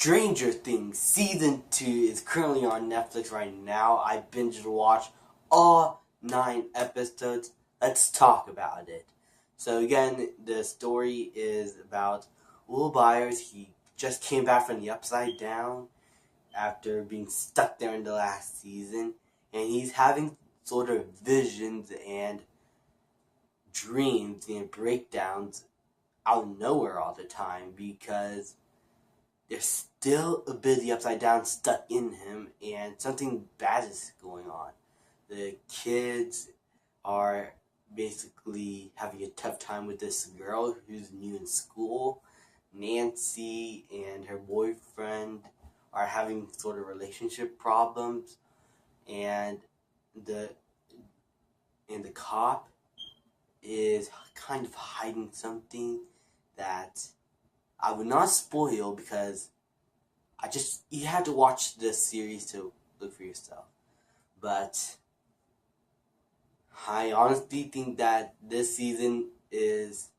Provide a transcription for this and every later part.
Stranger Things Season 2 is currently on Netflix right now. I binge watched all 9 episodes. Let's talk about it. So again, the story is about Will Byers. He just came back from the Upside Down after being stuck there in the last season. And he's having sort of visions and dreams and breakdowns out of nowhere all the time because there's still a bit of the Upside Down stuck in him and something bad is going on. The kids are basically having a tough time with this girl who's new in school. Nancy and her boyfriend are having sort of relationship problems, and the cop is kind of hiding something that I would not spoil because you have to watch this series to look for yourself. But I honestly think that this season is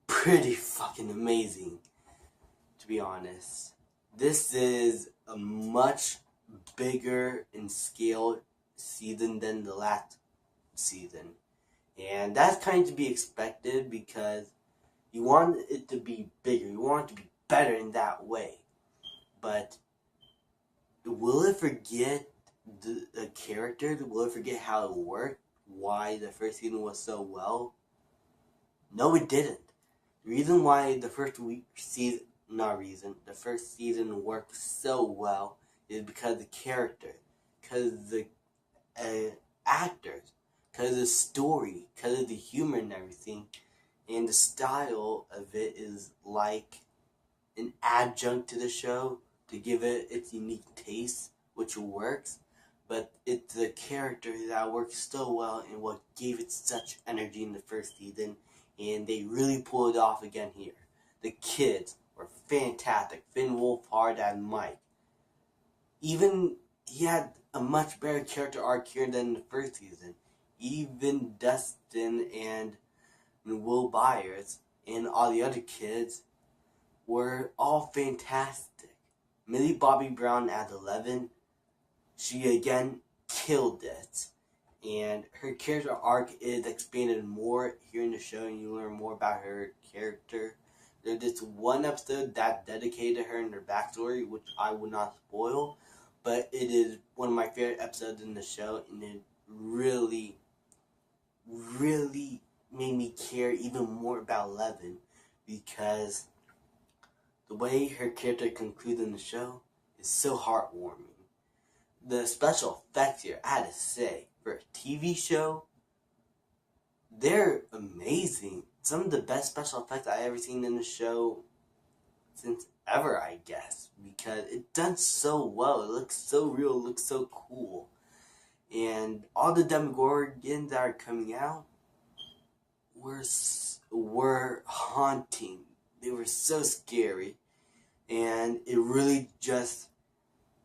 pretty fucking amazing, to be honest. This is a much bigger in scale season than the last season. And that's kind of to be expected because you want it to be bigger. You want it to be better in that way. But will it forget the character? Will it forget how it worked? Why the first season was so well? No, it didn't. The reason why the first season worked so well is because of the character, because of the actors, because of the story, because of the humor and everything. And the style of it is like an adjunct to the show to give it its unique taste, which works. But it's the character that works so well and what gave it such energy in the first season. And they really pulled it off again here. The kids were fantastic. Finn Wolfhard and Mike. Even he had a much better character arc here than the first season. Even Dustin and Will Byers and all the other kids were all fantastic. Millie Bobby Brown at 11, she again killed it. And her character arc is expanded more here in the show, and you learn more about her character. There's this one episode that's dedicated to her and her backstory, which I will not spoil, but it is one of my favorite episodes in the show, and it really, really made me care even more about Eleven because the way her character concludes in the show is so heartwarming. The special effects here, I had to say, for a TV show, they're amazing. Some of the best special effects I've ever seen in the show since ever, I guess, because it's done so well. It looks so real, it looks so cool. And all the Demogorgons that are coming out were haunting. They were so scary, and it really just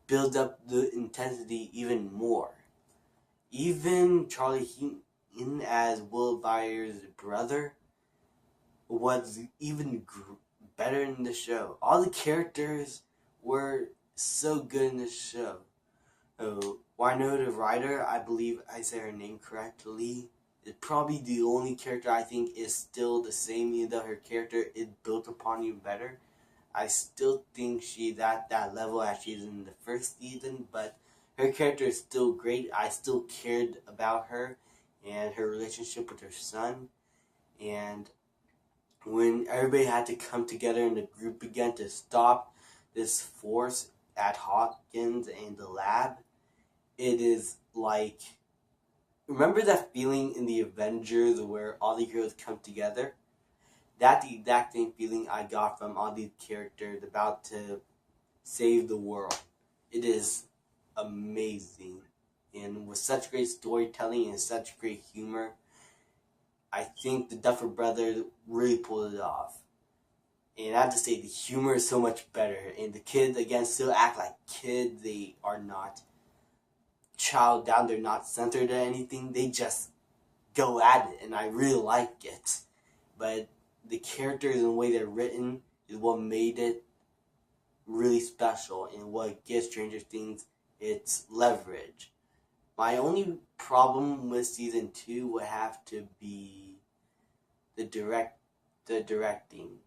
built up the intensity even more. Even Charlie Heaton as Will Byers' brother was even better in the show. All the characters were so good in the show. Winona Ryder, I believe I say her name correctly, is probably the only character I think is still the same, even though her character is built upon even better. I still think she's at that level as she is in the first season, but her character is still great. I still cared about her and her relationship with her son. And when everybody had to come together in the group again to stop this force at Hawkins and the lab, it is like, remember that feeling in the Avengers where all the heroes come together? That's the exact same feeling I got from all these characters about to save the world. It is amazing. And with such great storytelling and such great humor, I think the Duffer Brothers really pulled it off. And I have to say, the humor is so much better. And the kids, again, still act like kids. They are not child down. They're not centered or anything. They just go at it. And I really like it. But the characters and the way they're written is what made it really special, and what gives Stranger Things its leverage. My only problem with season 2 would have to be the directing.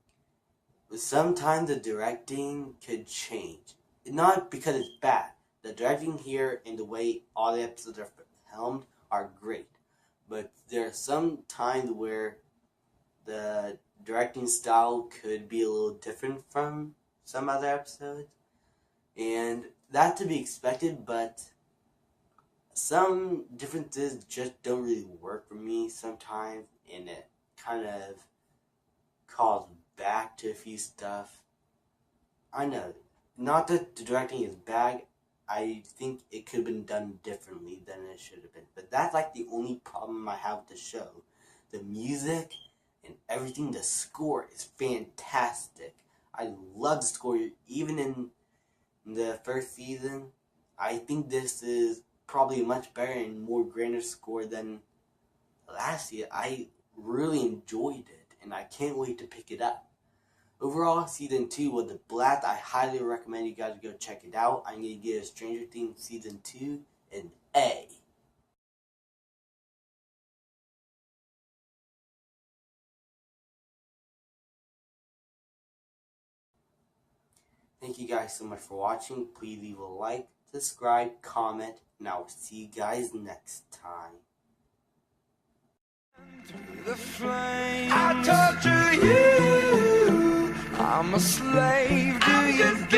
Sometimes the directing could change. Not because it's bad. The directing here and the way all the episodes are filmed are great. But there are some times where the directing style could be a little different from some other episodes. And that to be expected, but some differences just don't really work for me sometimes, and it kind of calls back to a few stuff. I know, not that the directing is bad, I think it could have been done differently than it should have been. But that's like the only problem I have with the show. The music and everything, the score is fantastic. I love the score, even in the first season. I think this is probably a much better and more grander score than last year. I really enjoyed it, and I can't wait to pick it up. Overall, season 2 was a blast. I highly recommend you guys go check it out. I'm going to give Stranger Things season 2 an A. Thank you guys so much for watching. Please leave a like, subscribe, comment, and I will see you guys next time. The flame, I torture you. I'm a slave. Do you get